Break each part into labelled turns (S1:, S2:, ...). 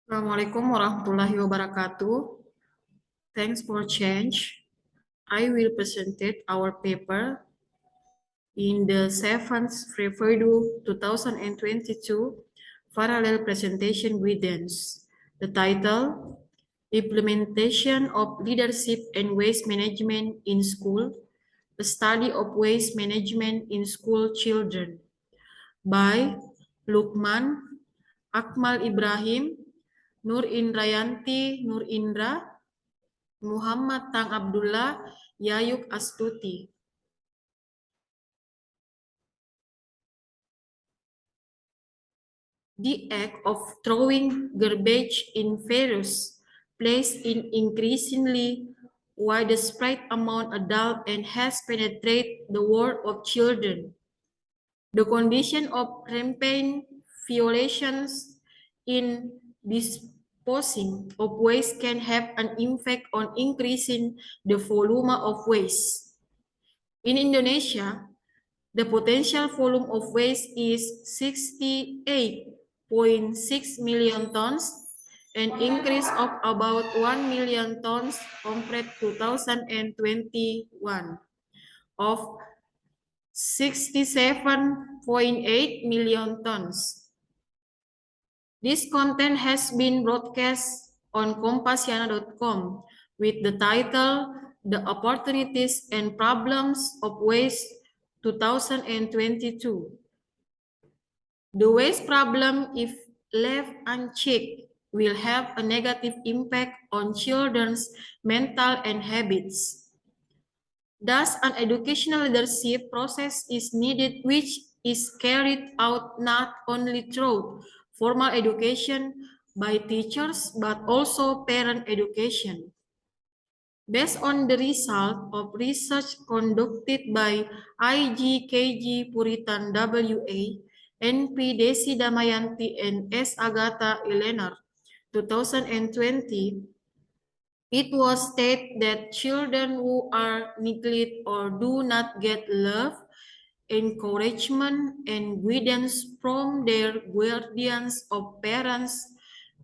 S1: Assalamualaikum warahmatullahi wabarakatuh. Thanks for change. I will present our paper in the 7th February 2022 Parallel Presentation Guidance. The title, Implementation of Leadership and Waste Management in School, the Study of Waste Management in School Children, by Lukman, Akmal Ibrahim, Nur Indrayanti Nur Indra, Muhammad Tang Abdullah, Yayuk Astuti. The act of throwing garbage in various places in increasingly widespread among adults and has penetrated the world of children. The condition of rampant violations in disposing of waste can have an impact on increasing the volume of waste. In Indonesia, the potential volume of waste is 68.6 million tons, an increase of about 1 million tons compared to 2021 of 67.8 million tons. This content has been broadcast on Kompasiana.com with the title The Opportunities and Problems of Waste 2022. The waste problem, if left unchecked, will have a negative impact on children's mental and habits. Thus, an educational leadership process is needed which is carried out not only through formal education by teachers, but also parent education. Based on the result of research conducted by IGKG Puritan WA, NP Desi Damayanti, and S. Agatha Eleanor, 2020, it was stated that children who are neglected or do not get love, encouragement, and guidance from their guardians of parents,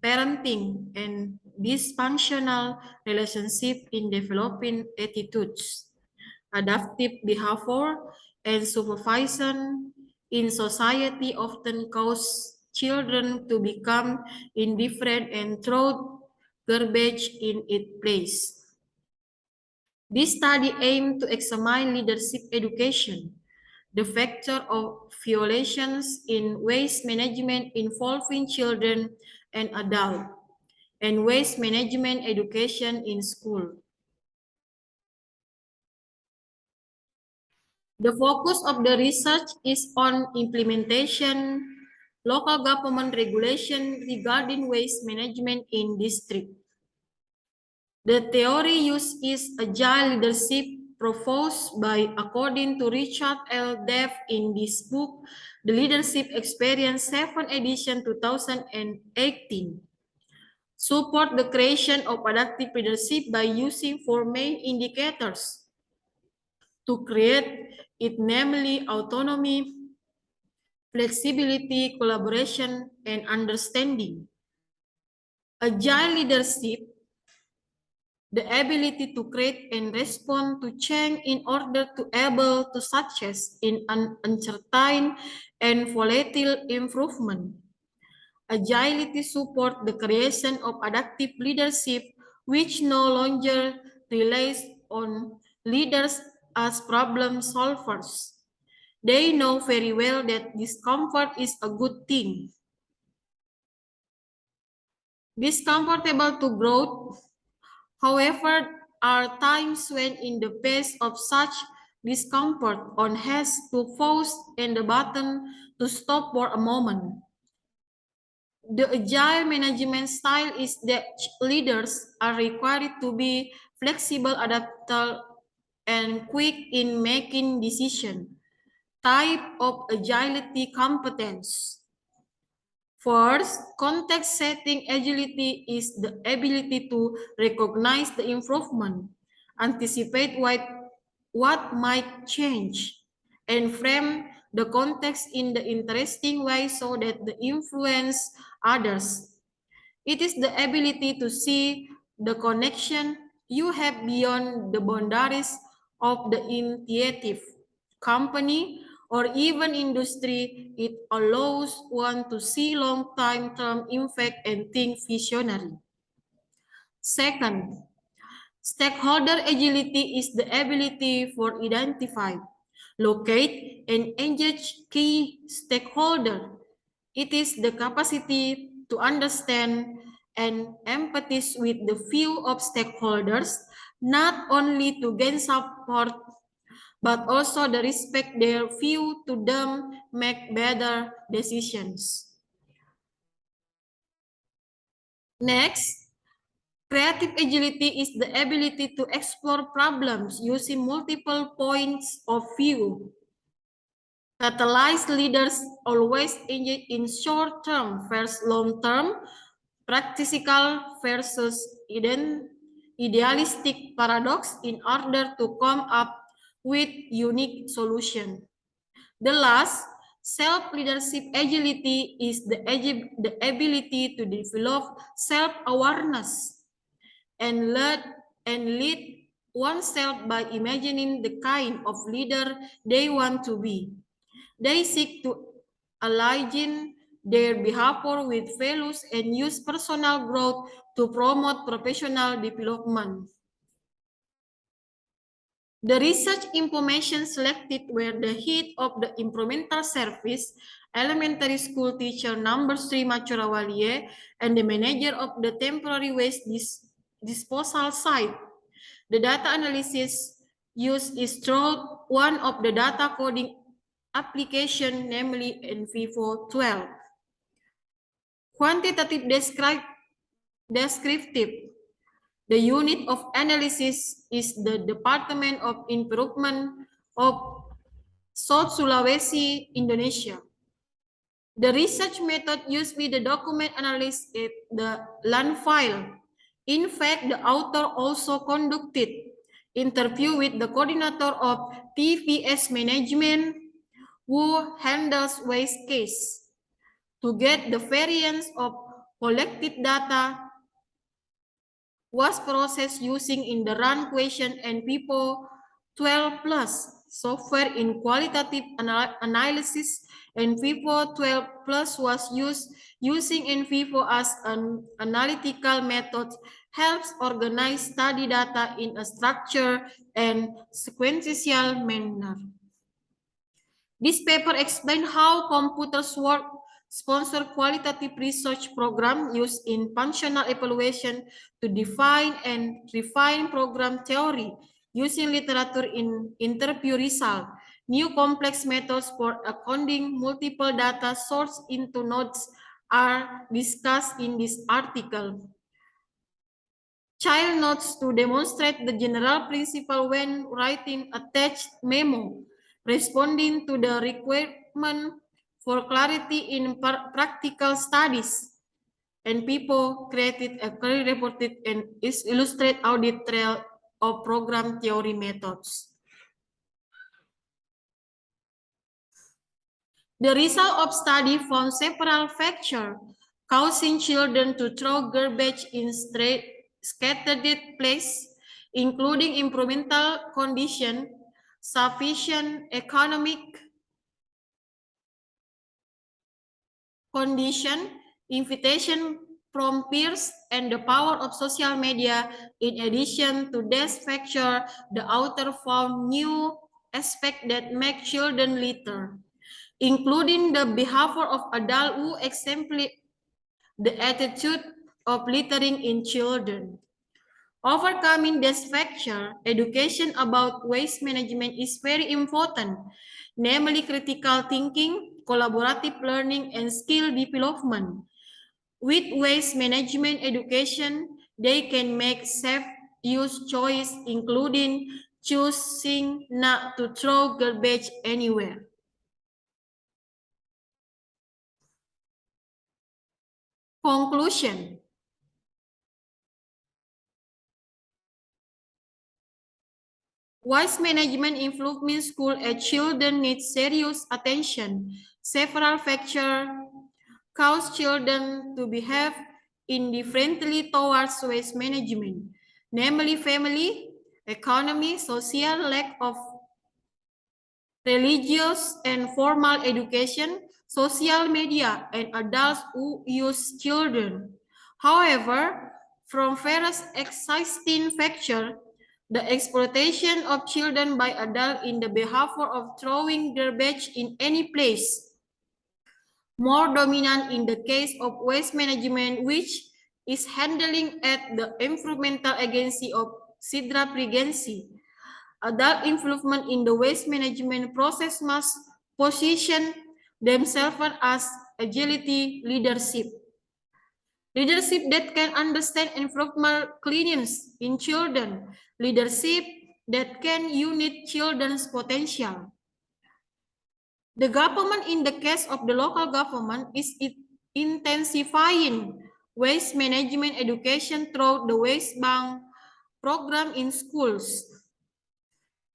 S1: parenting, and dysfunctional relationship in developing attitudes, adaptive behavior, and supervision in society often cause children to become indifferent and throw garbage in its place. This study aimed to examine leadership education, the factor of violations in waste management involving children and adults, and waste management education in school. The focus of the research is on implementation, local government regulation regarding waste management in district. The theory used is agile leadership proposed by, according to Richard L. Dev in this book, The Leadership Experience 7th edition 2018. Support the creation of adaptive leadership by using 4 main indicators to create it, namely autonomy, flexibility, collaboration, and understanding. Agile leadership, the ability to create and respond to change in order to able to success in an uncertain and volatile improvement. Agility support the creation of adaptive leadership which no longer relies on leaders as problem solvers. They know very well that discomfort is a good thing. Discomfortable to growth, however, are times when in the face of such discomfort, one has to pause and the button to stop for a moment. The agile management style is that leaders are required to be flexible, adaptable, and quick in making decisions. Type of agility competence. First, context setting agility is the ability to recognize the improvement, anticipate what might change, and frame the context in the interesting way so that the influence others. It is the ability to see the connection you have beyond the boundaries of the initiative, company, or even industry. It allows one to see long-term impact and think visionary. Second, stakeholder agility is the ability for identify, locate, and engage key stakeholder. It is the capacity to understand and empathize with the view of stakeholders, not only to gain support, but also the respect their view to them make better decisions. Next, creative agility is the ability to explore problems using multiple points of view. Catalyzed leaders always engage in short-term versus long-term, practical versus idealistic paradox in order to come up with unique solution. The last, self-leadership agility is the ability to develop self-awareness and lead oneself by imagining the kind of leader they want to be. They seek to align their behavior with values and use personal growth to promote professional development. The research information selected were the head of the environmental service, elementary school teacher number 3 Machurawaliye, and the manager of the temporary waste disposal site. The data analysis used is through one of the data coding application, namely NVivo 12. Quantitative descriptive. The unit of analysis is the Department of Improvement of South Sulawesi, Indonesia. The research method used by the document analyst is the LAN file. In fact, the author also conducted interview with the coordinator of TVS management who handles waste case to get the variance of collected data was processed using in the run question and NVivo 12 plus software in qualitative analysis. NVivo 12 plus was used using NVivo as an analytical method helps organize study data in a structured and sequential manner. This paper explains how computers work, sponsor qualitative research program used in functional evaluation to define and refine program theory using literature in interview result. New complex methods for accounting multiple data sources into nodes are discussed in this article. Child notes to demonstrate the general principle when writing attached memo, responding to the requirement for clarity in practical studies. And people created a career reported and illustrate audit trail of program theory methods. The result of study found several factors causing children to throw garbage in scattered place, including environmental condition, sufficient economic condition, invitation from peers, and the power of social media. In addition to this factor, the author found new aspects that make children litter, including the behavior of adults who exemplify the attitude of littering in children. Overcoming this factor, education about waste management is very important, namely critical thinking, collaborative learning, and skill development. With waste management education, they can make safe use choice, including choosing not to throw garbage anywhere. Conclusion. Waste management improvement school and children need serious attention. Several factors cause children to behave indifferently towards waste management, namely family, economy, social, lack of religious and formal education, social media, and adults who use children. However, from various existing factors, the exploitation of children by adults in the behavior of throwing garbage in any place, more dominant in the case of waste management, which is handling at the Environmental Agency of Sidra Pregency. Adult involvement in the waste management process must position themselves as agility leadership. Leadership that can understand environmental cleanliness in children. Leadership that can unite children's potential. The government, in the case of the local government, is intensifying waste management education through the waste bank program in schools.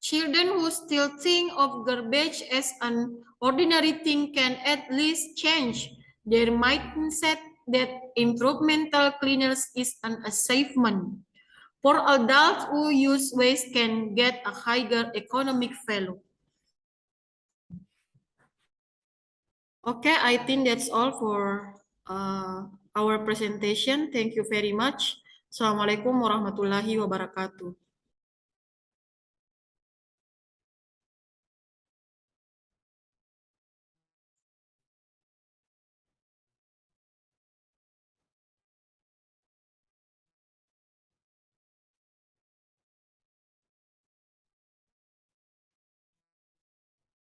S1: Children who still think of garbage as an ordinary thing can at least change their mindset that environmental cleanliness is an achievement. For adults who use waste can get a higher economic value. Okay, I think that's all for our presentation. Thank you very much. Assalamualaikum warahmatullahi wabarakatuh.